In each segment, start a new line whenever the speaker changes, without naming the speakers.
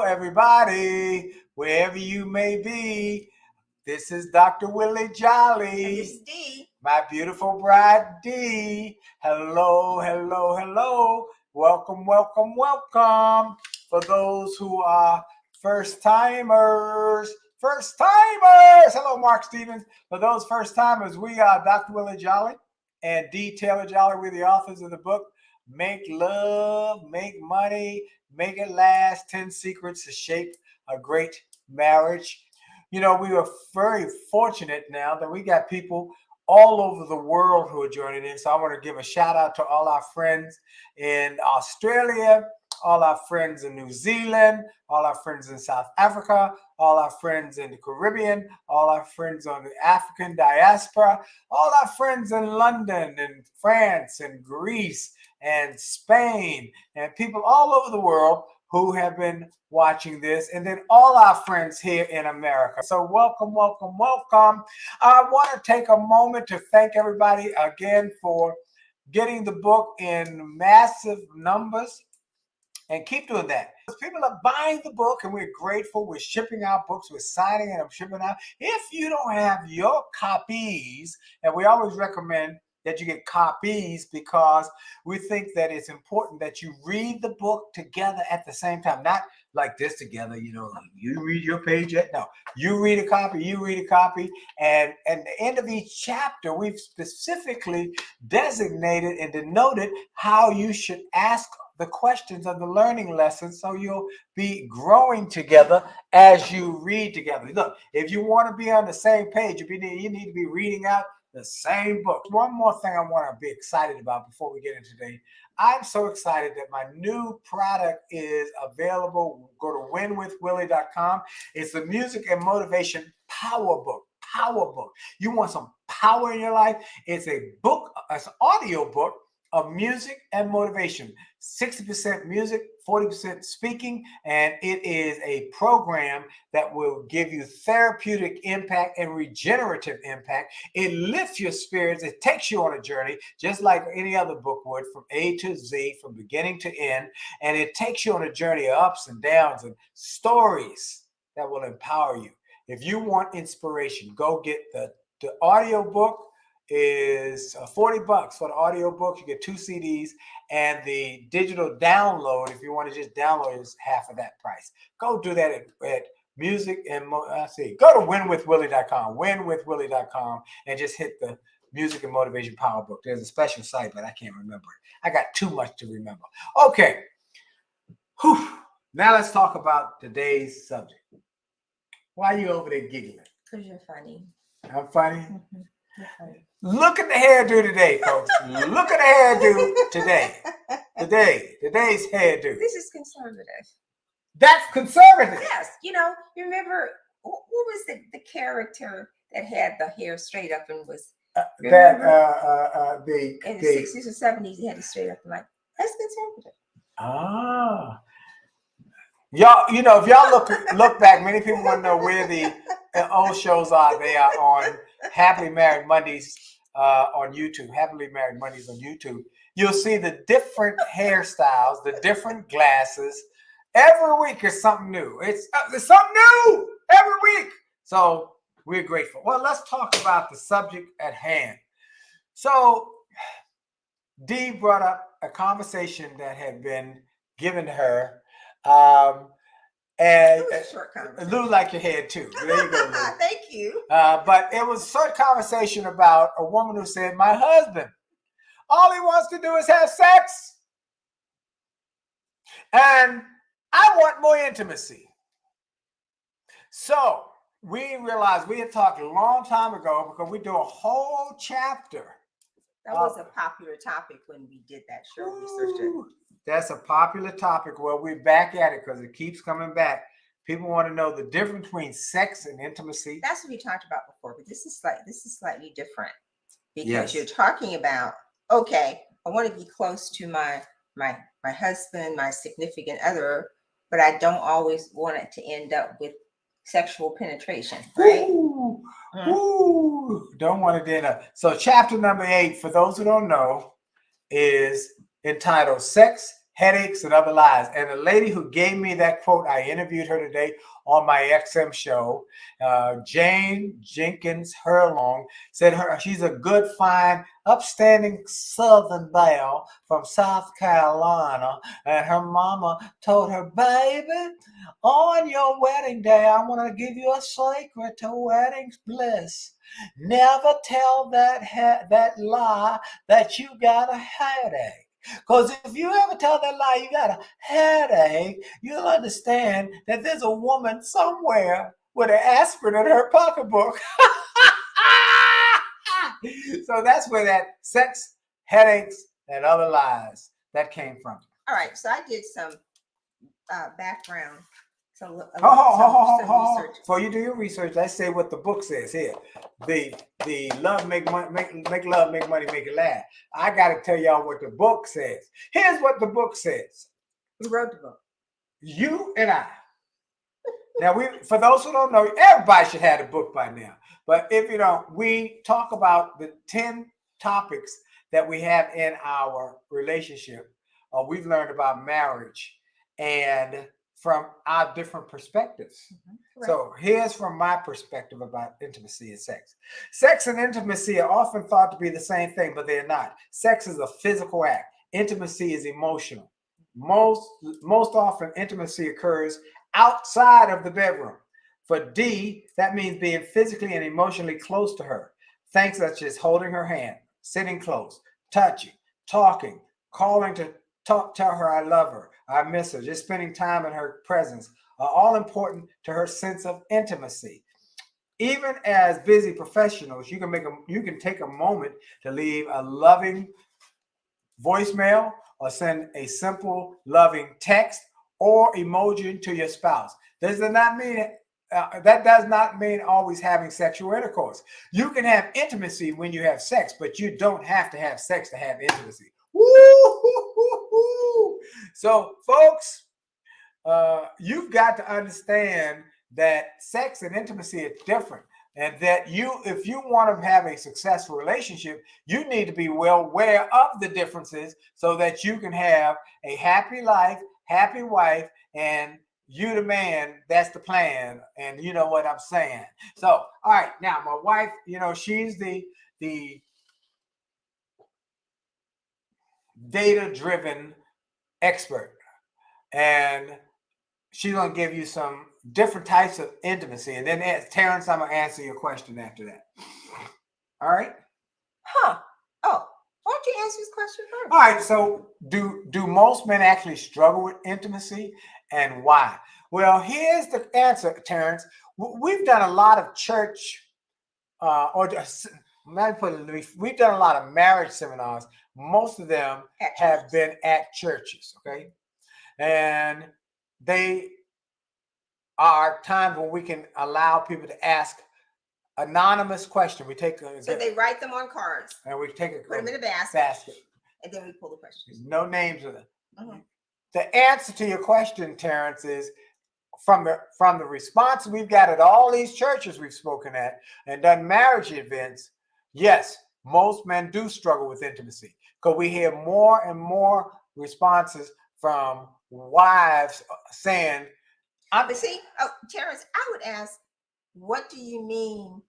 everybody, wherever you may be. This is Dr. Willie Jolley.
And this is Dee.
My beautiful bride, Dee. Hello, hello, hello. Welcome, welcome, welcome. For those who are first-timers. Hello, Mark Stevens. For those first-timers, we are Dr. Willie Jolley and Dee Taylor-Jolley. We're the authors of the book, Make Love, Make Money, Make It Last, 10 Secrets to Shape a Great Marriage. You know, we are very fortunate now that we got people all over the world who are joining in. So I want to give a shout out to all our friends in Australia, all our friends in New Zealand, all our friends in South Africa, all our friends in the Caribbean, all our friends on the African diaspora, all our friends in London and France and Greece and Spain and people all over the world who have been watching this, and then all our friends here in America. So welcome, welcome, welcome. I want to take a moment to thank everybody again for getting the book in massive numbers, and keep doing that. People are buying the book, and we're grateful. We're shipping out books. We're signing and I'm shipping out. If you don't have your copies, and we always recommend that you get copies because we think that it's important that you read the book together at the same time, not like this together, you know, like you read your page. No, you read a copy, and at the end of each chapter, we've specifically designated and denoted how you should ask the questions of the learning lessons, so you'll be growing together as you read together. Look, if you want to be on the same page, you need to be reading out the same book. One more thing I want to be excited about before we get into today. I'm so excited that my new product is available. Go to winwithwillie.com. It's the Music and Motivation Power Book. Power Book. You want some power in your life? It's a book, it's an audio book of music and motivation. 60% music, 40% speaking, and it is a program that will give you therapeutic impact and regenerative impact. It lifts your spirits. It takes you on a journey, just like any other book would, from A to Z, from beginning to end, and it takes you on a journey of ups and downs and stories that will empower you. If you want inspiration, go get the audio book. Is $40 for the audio book. You get 2 CDs, and the digital download, if you want to just download, is half of that price. Go do that at music and go to winwithwillie.com, winwithwillie.com, and just hit the Music and Motivation Power Book. There's a special site, but I can't remember it. I got too much to remember. Okay. Whew. Now let's talk about today's subject. Why are you over there giggling?
Because you're funny.
I'm funny?
Mm-hmm. You're funny.
Look at the hairdo today, folks. Look at the hairdo today. Today's hairdo.
This is conservative.
That's conservative.
Yes. You know, you remember, who was the character that had the hair straight up and was,
in
the 60s or 70s, he had it straight up and like, that's conservative.
Ah. Y'all, you know, if y'all look back, many people want to know where the old shows are. They are on Happily Married Mondays on YouTube. Happily Married Mondays on YouTube. You'll see the different hairstyles, the different glasses. Every week is something new. It's something new every week. So we're grateful. Well, let's talk about the subject at hand. So Dee brought up a conversation that had been given to her. And Lou, like your head too. There you go, Lou.
Thank you.
But it was a short conversation about a woman who said, my husband, all he wants to do is have sex. And I want more intimacy. So we realized we had talked a long time ago, because we do a whole chapter.
That was a popular topic when we did that show. Researched it.
That's a popular topic. Well, we're back at it because it keeps coming back. People want to know the difference between sex and intimacy.
That's what we talked about before, but this is slightly different, because you're talking about, okay, I want to be close to my husband, my significant other, but I don't always want it to end up with sexual penetration, right?
Don't want it to end up. So chapter number 8, for those who don't know, is entitled Sex, Headaches and Other Lies. And the lady who gave me that quote, I interviewed her today on my XM show, Jane Jenkins Hurlong, said she's a good, fine, upstanding Southern belle from South Carolina. And her mama told her, baby, on your wedding day, I want to give you a secret to wedding bliss. Never tell that lie that you got a headache. Because if you ever tell that lie, you got a headache, you'll understand that there's a woman somewhere with an aspirin in her pocketbook. So that's where that sex, headaches, and other lies that came from.
All right, so I did some background. Some research.
Before you do your research, let's say what the book says here. The love make money, make love, make money, make it laugh. I got to tell y'all what the book says. Here's what the book says.
Who wrote the book?
You and I. Now, for those who don't know, everybody should have the book by now. But if you don't, we talk about the 10 topics that we have in our relationship. We've learned about marriage and from our different perspectives. Right. So here's from my perspective about intimacy and sex. Sex and intimacy are often thought to be the same thing, but they're not. Sex is a physical act. Intimacy is emotional. Most often, intimacy occurs outside of the bedroom. For Dee, that means being physically and emotionally close to her. Things such as holding her hand, sitting close, touching, talking, calling to tell her I love her, I miss her, just spending time in her presence are all important to her sense of intimacy. Even as busy professionals, you can take a moment to leave a loving voicemail or send a simple loving text or emoji to your spouse. That does not mean always having sexual intercourse. You can have intimacy when you have sex, but you don't have to have sex to have intimacy. Woo-hoo-hoo-hoo. So, folks, you've got to understand that sex and intimacy are different, and that if you want to have a successful relationship, you need to be well aware of the differences so that you can have a happy life, happy wife, and you the man, that's the plan. And you know what I'm saying. So, all right, now my wife, she's the data-driven expert, and she's going to give you some different types of intimacy. And then, Terrence, I'm going to answer your question after that. All right?
Oh, why don't you answer this question first?
All right, so do most men actually struggle with intimacy, and why? Well, here's the answer, Terrence. We've done a lot of church, we've done a lot of marriage seminars. Most of them have been at churches, okay? And they are times when we can allow people to ask anonymous questions.
So they write them on cards.
And we take
put them in a basket. And then we pull the questions.
No names of them. Mm-hmm. The answer to your question, Terrence, is from the response we've got at all these churches we've spoken at and done marriage events. Yes, most men do struggle with intimacy because we hear more and more responses from wives saying,
Terrence, I would ask, what do you mean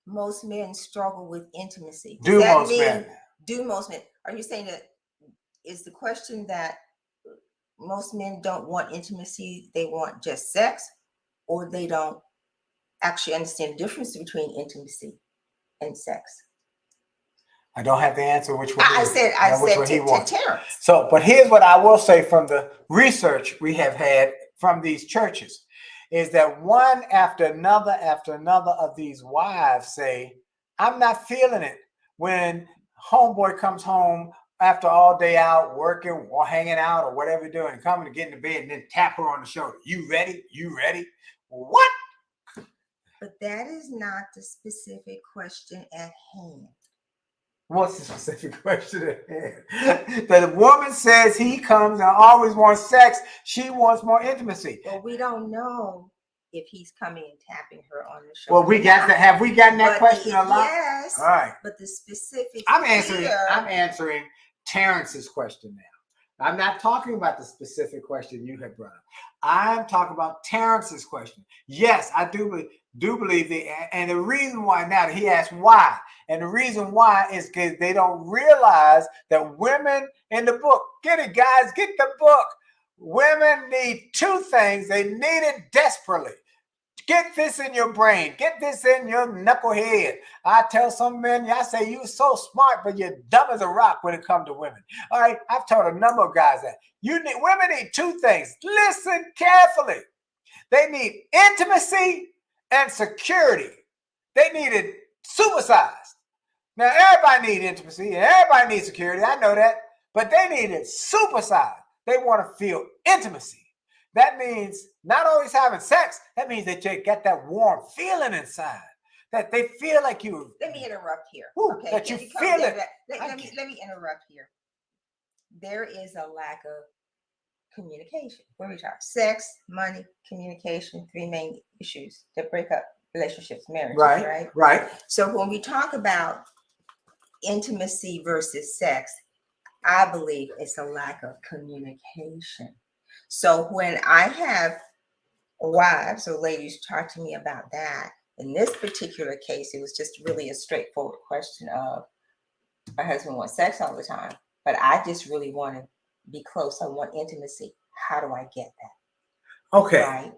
most men struggle with intimacy?
Do most men?
Are you saying that is the question that most men don't want intimacy, they want just sex, or they don't actually understand the difference between intimacy and sex?
I don't have the answer which one.
I said to Terrence.
So, but here's what I will say from the research we have had from these churches is that one after another of these wives say, I'm not feeling it when homeboy comes home after all day out working or hanging out or whatever you're doing, coming to get in the bed and then tap her on the shoulder. You ready? You ready? What?
But that is not the specific question at hand.
What's the specific question at hand? The woman says he comes and always wants sex. She wants more intimacy.
Well, we don't know if he's coming and tapping her on the shoulder.
Well, have we gotten that question a lot?
Yes.
All right.
But the specific
I'm answering Terrence's question now. I'm not talking about the specific question you have brought up. I'm talking about Terrence's question. Yes, I do believe and the reason why now he asked why, and the reason why is because they don't realize that women in the book, get it, guys, get the book. Women need two things. They need it desperately. Get this in your brain. Get this in your knucklehead. I tell some men, I say, you're so smart, but you're dumb as a rock when it comes to women. All right, I've told a number of guys that. Women need two things. Listen carefully. They need intimacy and security. They need it supersized. Now, everybody needs intimacy and everybody needs security. I know that. But they need it supersized. They want to feel intimacy. That means not always having sex. That means that you get that warm feeling inside. That they feel like you.
Let me interrupt here.
Okay. That you feel it.
Let me interrupt here. There is a lack of communication. When we talk sex, money, communication, three main issues that break up relationships, marriages, right?
Right.
So when we talk about intimacy versus sex, I believe it's a lack of communication. So when I have wives or ladies talk to me about that, in this particular case, it was just really a straightforward question of, my husband wants sex all the time, but I just really want to be close. I want intimacy. How do I get that?
Okay.
Right.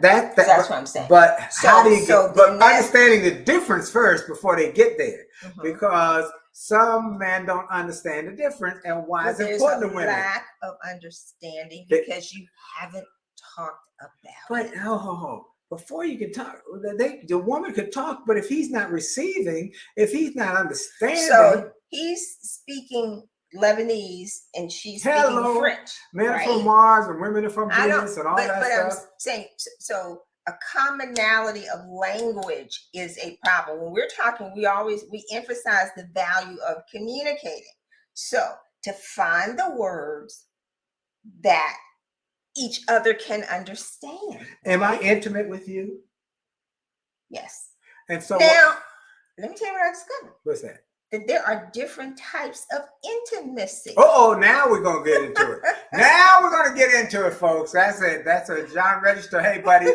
That's
what I'm saying.
But how do you get? But understanding the difference first before they get there, because some men don't understand the difference and why it's important to women.
There's a lack of understanding because you haven't talked about it.
But before you can talk, the woman could talk, but if he's not receiving, if he's not understanding,
so he's speaking Lebanese and she's speaking French.
Men are from Mars and women are from Venus and all that stuff.
I'm saying, so a commonality of language is a problem. When we're talking, we emphasize the value of communicating. So to find the words that each other can understand.
Am I intimate with you?
Yes.
And so
now, let me tell you what I discovered.
What's that?
That there are different types of intimacy.
Now we're gonna get into it. Now we're gonna get into it, folks. That's it. That's a John Register. Hey, buddy.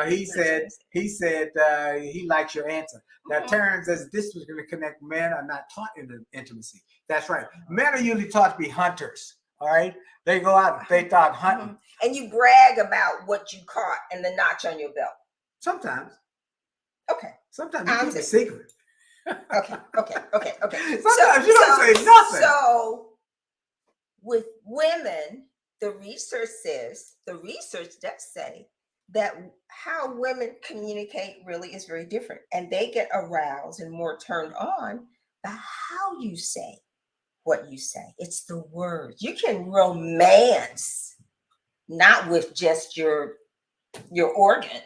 He said he likes your answer. Now, Terrence says this was going to connect. Men are not taught in intimacy. That's right. Men are usually taught to be hunters. All right, they go out and they start hunting,
and you brag about what you caught and the notch on your belt.
Sometimes.
Okay.
Sometimes you keep a secret.
Okay.
Sometimes you don't say nothing.
So with women, the research does say that how women communicate really is very different. And they get aroused and more turned on by how you say what you say. It's the words. You can romance, not with just your organ,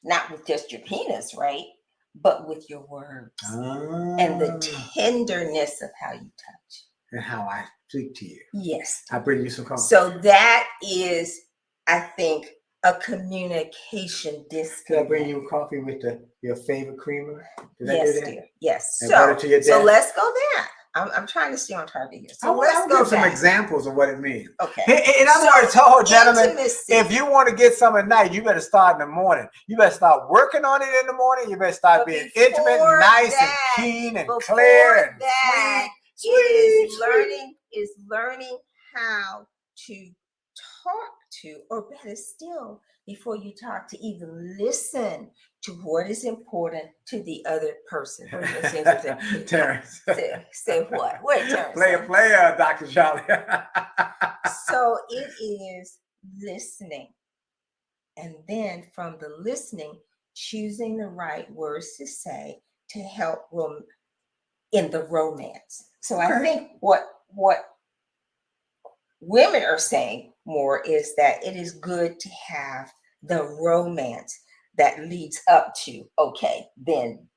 not with just your penis, right? But with your words and the tenderness of how you touch.
And how I speak to you.
Yes.
I bring you some coffee.
So that is, I think, a communication disconnect.
Did I bring you a coffee with your favorite creamer?
Yes, dear. Yes.
And so
let's go there. I'm trying to stay on target here. So
let's give some examples of what it means.
Okay.
In other words, gentlemen, if you want to get some at night, you better start in the morning. You better start working on it in the morning. You better start being intimate, nice, and keen, and clear, and sweet.
Is learning how to talk to, or better still, before you talk, to even listen to what is important to the other person.
Terrence.
Say what? Wait, Terrence.
Player, Dr. Jolley.
So it is listening. And then from the listening, choosing the right words to say to help in the romance. So I think what women are saying more is that it is good to have the romance that leads up to, then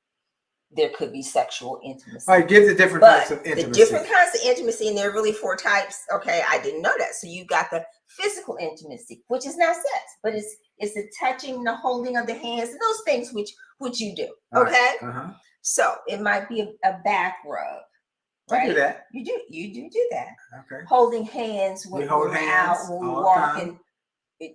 there could be sexual intimacy.
All right, give the different types of intimacy.
The different kinds of intimacy, and there are really 4 types. Okay, I didn't know that. So you got the physical intimacy, which is not sex, but it's the touching, the holding of the hands, and those things which you do. Okay?
Right.
So it might be a back rub. right?
I do that.
You do that.
Okay.
Holding hands when we're out, when we walk and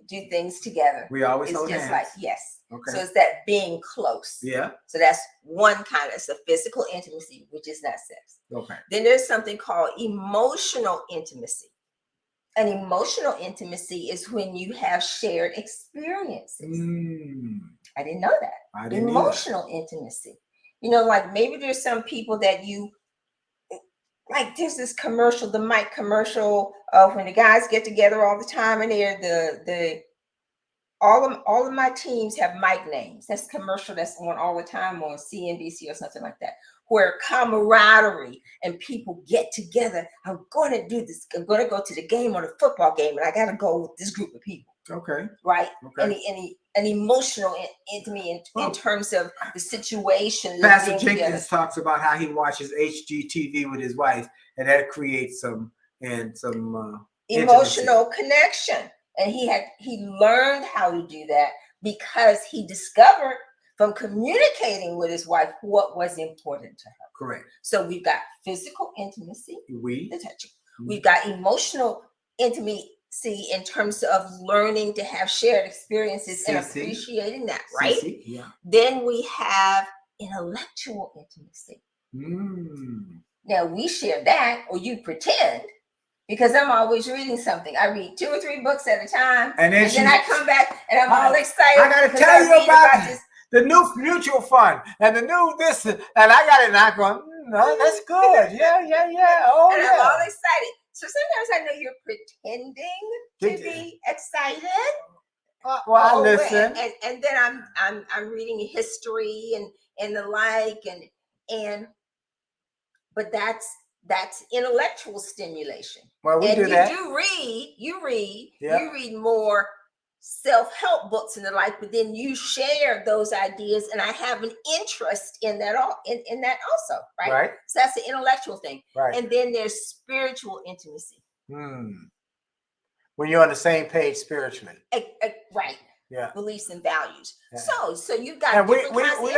do things together.
We always
it's
hold
just
hands.
Like, yes.
Okay.
So it's that being close.
Yeah.
So that's one kind of, it's a physical intimacy, which is not sex.
Okay.
Then there's something called emotional intimacy. And emotional intimacy is when you have shared experiences. I didn't know that.
I didn't
Emotional intimacy. You know, like maybe there's some people that you, like there's this commercial, the mic commercial of when the guys get together all the time and they're all of my teams have mic names. That's commercial that's on all the time on CNBC or something like that, where camaraderie and people get together. I'm going to do this. I'm going to go to the game or the football game, and I got to go with this group of people.
Okay.
Right.
Okay.
An emotional intimacy in terms of the situation.
Pastor Jenkins talks about how he watches HGTV with his wife, and that creates some
emotional connection. And he learned how to do that because he discovered from communicating with his wife what was important to her.
Correct.
So we've got physical intimacy,
the
touching. We've got emotional intimacy in terms of learning to have shared experiences and appreciating that, right?
Yeah.
Then we have intellectual intimacy. Now we share that, or you pretend. Because I'm always reading something. I read 2 or 3 books at a time. And then I come back and I'm all excited.
I got to tell you about this. The new mutual fund and the new this. And I got it and I'm going, no, that's good. Yeah. Oh,
and
yeah.
I'm all excited. So sometimes I know you're pretending to be excited.
Well, I listen.
And then I'm reading history and the like. But that's intellectual stimulation.
Well, we do that.
You read more self-help books and the like, but then you share those ideas, and I have an interest in that in that also, right?
Right.
So that's the intellectual thing.
Right.
And then there's spiritual intimacy.
When you're on the same page spiritually.
Right.
Yeah.
Beliefs and values. Yeah. So you've got
and let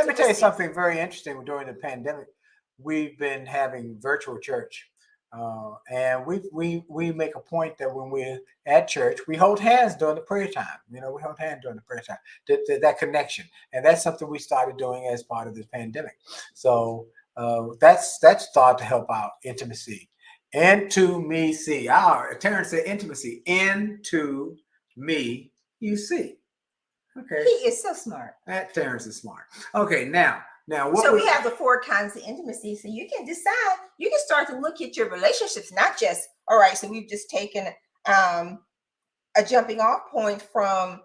me tell you something very interesting during the pandemic. We've been having virtual church, and we make a point that when we're at church, we hold hands during the prayer time. We hold hands during the prayer time. That connection, and that's something we started doing as part of this pandemic. So that's thought to help out intimacy. Into me, see. Terrence said intimacy. Into me, you see. Okay.
He is so smart.
That Terrence is smart. Okay, now.
So we have the 4 kinds of intimacy. So you can decide, you can start to look at your relationships, not just, all right, so we've just taken a jumping off point from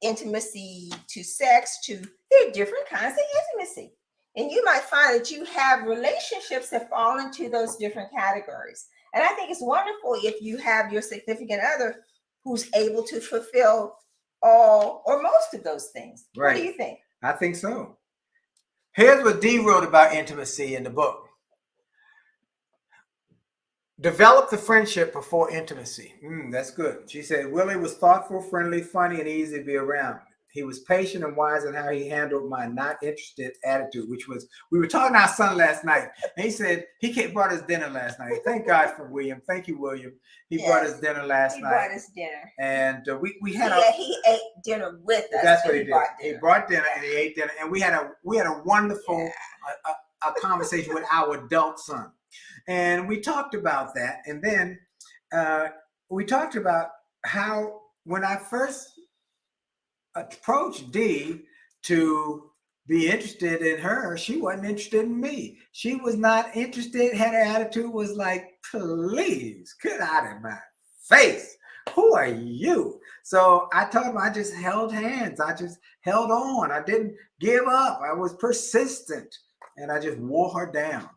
intimacy to sex to, there are different kinds of intimacy. And you might find that you have relationships that fall into those different categories. And I think it's wonderful if you have your significant other who's able to fulfill all or most of those things.
Right.
What do you think?
I think so. Here's what Dee wrote about intimacy in the book. Develop the friendship before intimacy. That's good. She said, Willie was thoughtful, friendly, funny, and easy to be around. He was patient and wise in how he handled my not interested attitude, which was, we were talking to our son last night, and he said he brought us dinner last night. Thank God for William. Thank you, William. He brought us dinner last night. He brought us dinner. And we had
he ate dinner with us.
That's what he did. He brought dinner and he ate dinner. And we had a wonderful conversation with our adult son. And we talked about that. And then we talked about how when I first approached Dee to be interested in her, she wasn't interested in me. She was not interested. Her attitude was like, please, get out of my face. Who are you? So I told him I just held hands. I just held on. I didn't give up. I was persistent, and I just wore her down.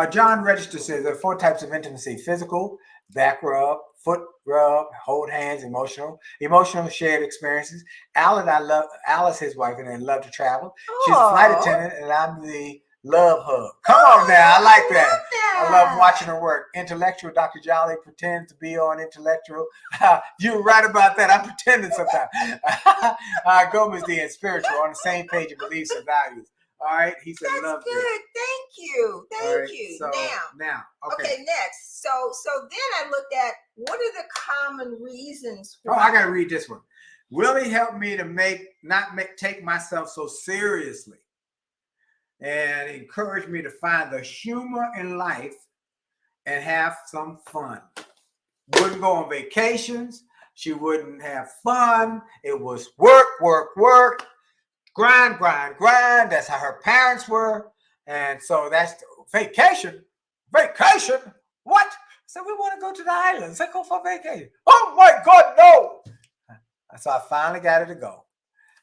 John Register says there are 4 types of intimacy: physical, back rub, foot rub, hold hands, emotional shared experiences. Alice, his wife, and then love to travel. She's a flight attendant, and I'm the love hug. Come on now, I like that. I love watching her work. Intellectual, Dr. Jolley pretends to be on intellectual. You're right about that. I'm pretending sometimes. Gomez D and spiritual, on the same page of beliefs and values. All right. He said,
That's
love
good.
you.
Thank you.
All
Thank
right,
you.
so
Now,
okay.
okay, next. So then I looked at what are the common reasons
Oh,
why.
I gotta read this one. Willie helped me to take myself so seriously and encouraged me to find the humor in life and have some fun. Wouldn't go on vacations. She wouldn't have fun. It was work, work, work, grind, grind, grind. That's how her parents were. And so that's vacation. Vacation? What? So we want to go to the islands. Let's go for vacation. Oh my God, no. So I finally got her to go.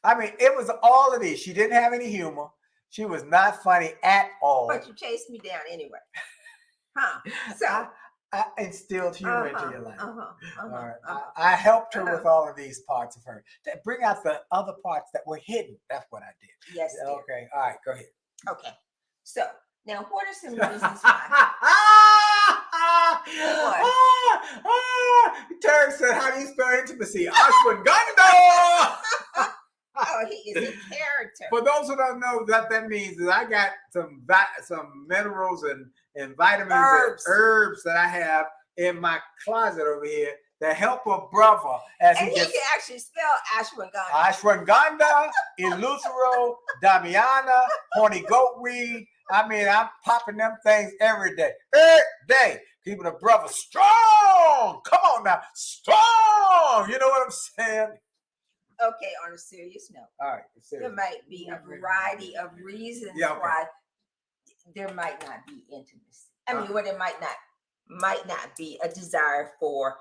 I mean, it was all of these. She didn't have any humor. She was not funny at all.
But you chased me down anyway. Huh? So
I instilled humor into your life.
All
right. I helped her with all of these parts of her. To bring out the other parts that were hidden. That's what I did.
Yes. Dear.
Okay. All right. Go ahead.
Okay. So now, what are some reasons why?
Terry said, "How do you spell intimacy?" Ashwagandha.
Oh, he is a character.
For those who don't know what that means, is I got some minerals and vitamins and herbs that I have in my closet over here that help a brother as
and
he
can actually spell ashwagandha.
Ashwagandha, Eleuthero, Damiana, horny goatweed. I mean, I'm popping them things every day. Every day. Keeping a brother strong. Come on now. Strong. You know what I'm saying?
Okay, on a serious note.
All right.
There might be a variety of reasons why there might not be intimacy. I mean, there might not be a desire for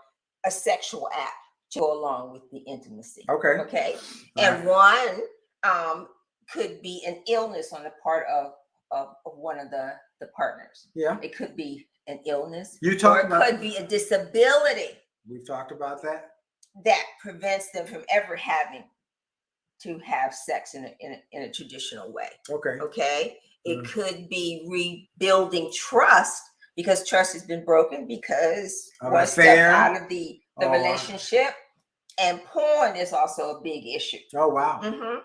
a sexual act to go along with the intimacy.
Okay.
Okay. And one could be an illness on the part of one of the partners.
Yeah.
It could be an illness.
Or it
could be a disability.
We've talked about that.
That prevents them from ever having to have sex in a traditional way.
Okay.
Okay. It could be rebuilding trust because trust has been broken because one step out of the relationship. And porn is also a big issue.
Oh, wow.
Mm-hmm.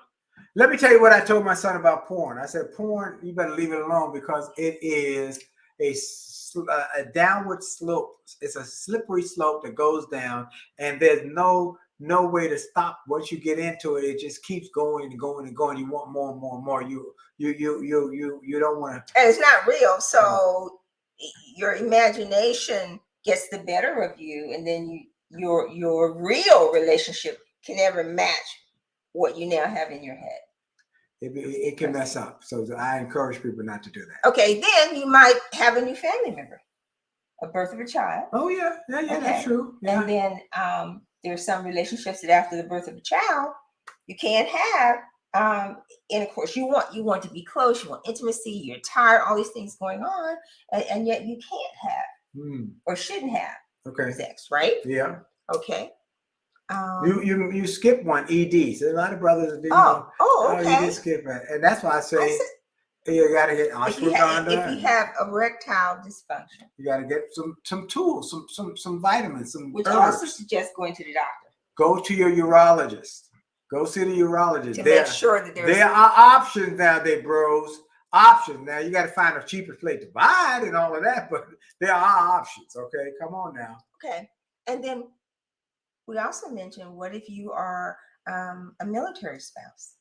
Let me tell you what I told my son about porn. I said, porn, you better leave it alone because it is a downward slope. It's a slippery slope that goes down, and there's no way to stop. Once you get into it, it just keeps going and going and going. You want more and more and more. You don't want to.
And it's not real. So your imagination gets the better of you, and then your real relationship can never match what you now have in your head.
It can mess up. So I encourage people not to do that.
Okay, then you might have a new family member, a birth of a child.
Oh yeah, okay. That's true. Yeah.
And then there's some relationships that after the birth of a child you can't have. And of course, you want to be close. You want intimacy. You're tired. All these things going on, and yet you can't have or shouldn't have sex, right?
Yeah.
Okay.
You skip one ED. So a lot of brothers didn't
okay.
You did skip it, and that's why I say you gotta get ashwagandha.
If you have erectile dysfunction,
you gotta get some tools, some vitamins, some
which
herbs.
also suggests going to the doctor.
Go to your urologist. Go see the urologist.
To make sure that there
are options nowadays, bros. Options. Now you got to find the cheapest place to buy it and all of that, but there are options. Okay, come on now.
Okay, and then we also mentioned, what if you are a military spouse?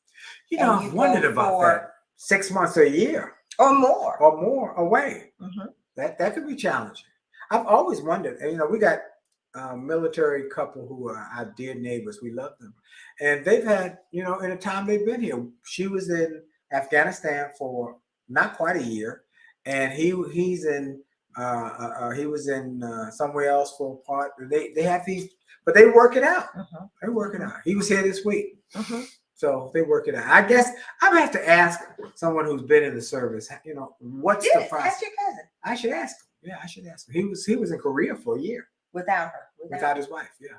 You know, I've wondered about that. 6 months or a year.
Or more
away. Mm-hmm. That could be challenging. I've always wondered. And, we got a military couple who are our dear neighbors. We love them. And they've had, in the time they've been here, she was in Afghanistan for not quite a year. And he was in somewhere else for a part. They have these, but they work it out. They work it out. He was here this week. So they work it out. I guess I'm gonna have to ask someone who's been in the service, what's the process?
Ask your cousin.
I should ask him. Yeah, I should ask him. He was in Korea for a year.
Without her.
Without his wife, yeah.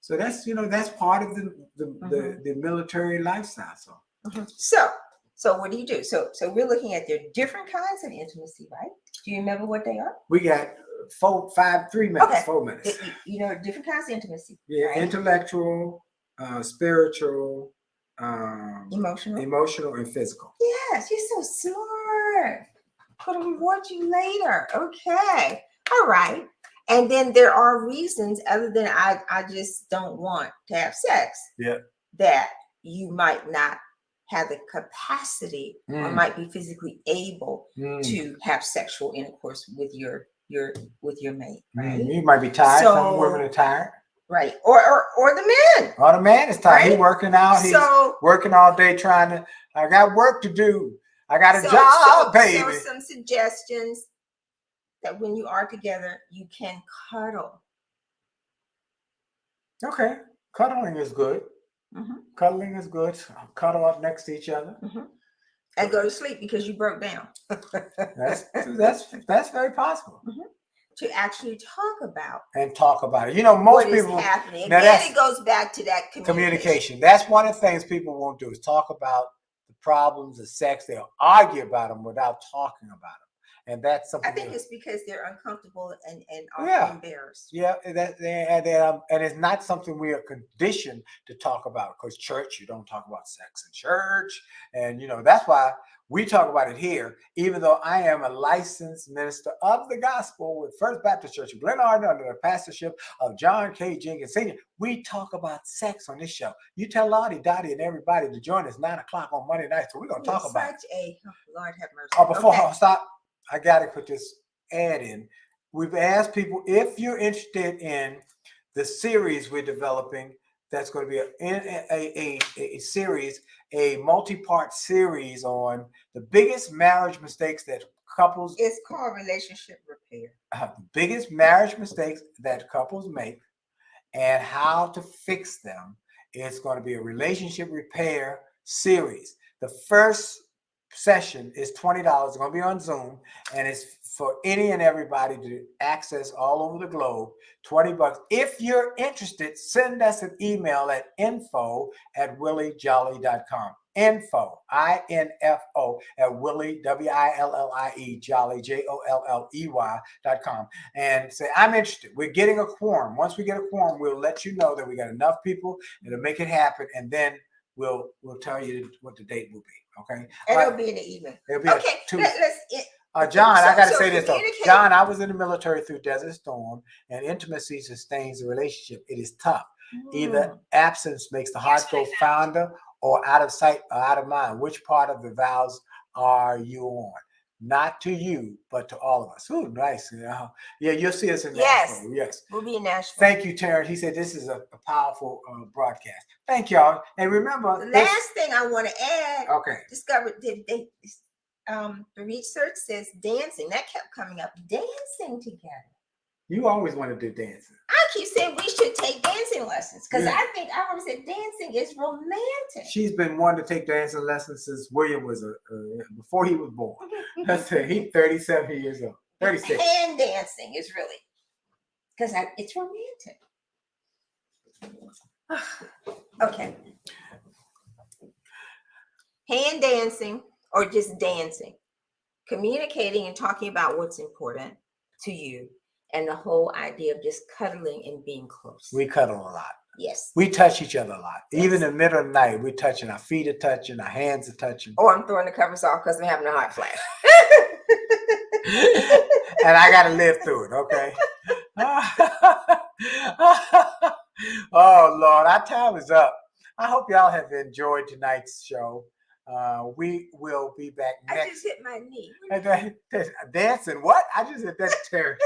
So that's that's part of the military lifestyle.
So what do you do? So we're looking at there are different kinds of intimacy, right? Do you remember what they are?
We got 3 minutes, 4 minutes.
Different kinds of intimacy.
Yeah, right? Intellectual, spiritual,
Emotional
and physical.
Yes, you're so smart. I'll reward you later. Okay. All right. And then there are reasons other than I just don't want to have sex.
Yeah.
That you might not have the capacity or might be physically able to have sexual intercourse with your mate. Right.
You might be tired. Some women are tired.
Right. Or the man.
Or the man is tired.
Right?
He's working out. He's working all day trying to, I got work to do. I got a job, baby.
So some suggestions that when you are together, you can cuddle.
Okay. Cuddling is good. Cuddling is good. Cuddle up next to each other.
And go to sleep because you broke down.
That's very possible.
To actually talk about
it. You know, most people
is happening. Again, it goes back to that
communication. That's one of the things people won't do is talk about the problems of sex. They'll argue about them without talking about them. And that's something
I think it's because they're uncomfortable and are embarrassed.
Yeah, and it's not something we are conditioned to talk about. Because church, you don't talk about sex in church, and you know that's why we talk about it here. Even though I am a licensed minister of the gospel with First Baptist Church of Glen Arden under the pastorship of John K. Jenkins Sr., we talk about sex on this show. You tell Lottie, Dottie, and everybody to join us 9 o'clock on Monday night, so we're gonna talk about it.
Lord have mercy.
Oh, before I stop. I got to put this ad in. We've asked people if you're interested in the series we're developing. That's going to be a series, a multi-part series on the biggest marriage mistakes that couples.
It's called Relationship Repair.
The biggest marriage mistakes that couples make and how to fix them. It's going to be a relationship repair series. The first session is $20. It's going to be on Zoom, and it's for any and everybody to access all over the globe. $20. If you're interested, send us an email at info@williejolly.com. Info, INFO at Willie, WILLIE, Jolly, JOLLEY.com, and say, I'm interested. We're getting a quorum. Once we get a quorum, we'll let you know that we got enough people to make it happen, and then we'll tell you what the date will be. Okay.
And it'll be in the evening. Okay.
John, I got to say this though. John, I was in the military through Desert Storm, and intimacy sustains the relationship. It is tough. Either absence makes the heart go fonder, or out of sight or out of mind. Which part of the vows are you on? Not to you, but to all of us. Ooh, nice. Yeah, you'll see us in Nashville. Yes.
We'll be in Nashville.
Thank you, Terrence. He said this is a powerful broadcast. Thank y'all. And remember,
the last thing I want to add.
Okay.
Discovered the research says dancing. That kept coming up. Dancing together.
You always want to do dancing.
I keep saying we should take dancing lessons because I think I always said dancing is romantic.
She's been wanting to take dancing lessons since William was before he was born. He's 37 years old. 36.
Hand dancing is really because it's romantic. Okay. Hand dancing or just dancing, communicating and talking about what's important to you. And the whole idea of just cuddling and being close.
We cuddle a lot.
Yes.
We touch each other a lot. Yes. Even in the middle of the night, we're touching. Our feet are touching. Our hands are touching.
Or I'm throwing the covers off because I'm having a hot flash.
And I got to live through it, okay? Oh, Lord, our time is up. I hope y'all have enjoyed tonight's show. We will be back next.
I just hit my knee.
Dancing? What? I just hit that terrace.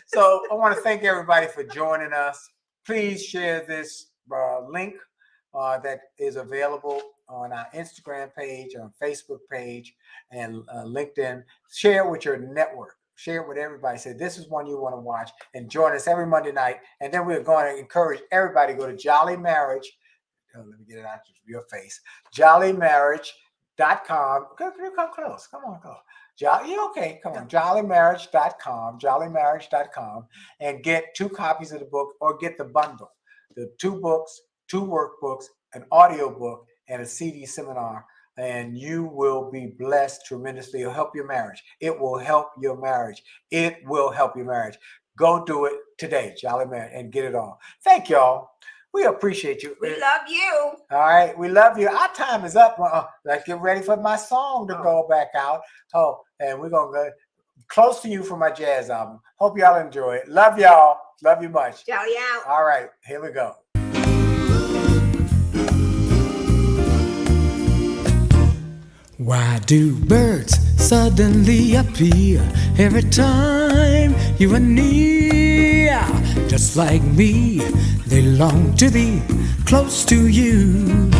So I want to thank everybody for joining us. Please share this link that is available on our Instagram page, on Facebook page, and LinkedIn. Share with your network. Share it with everybody. Say this is one you want to watch, and join us every Monday night. And then we're going to encourage everybody to go to Jolly Marriage. Let me get it out of your face. JollyMarriage.com. Come close. Come on, go. You okay? Come on. JollyMarriage.com. And get 2 copies of the book or get the bundle. The 2 books, 2 workbooks, an audio book, and a CD seminar. And you will be blessed tremendously. It'll help your marriage. It will help your marriage. It will help your marriage. Go do it today, Jolly Marriage, and get it on. Thank y'all. We appreciate you.
We love you.
All right, we love you. Our time is up. Let's get ready for my song to go back out. Oh, and we're gonna go Close to You for my jazz album. Hope y'all enjoy it. Love y'all. Love you much.
Jolly out.
All right, here we go.
Why do birds suddenly appear every time you are near? Just like me, they long to be close to you.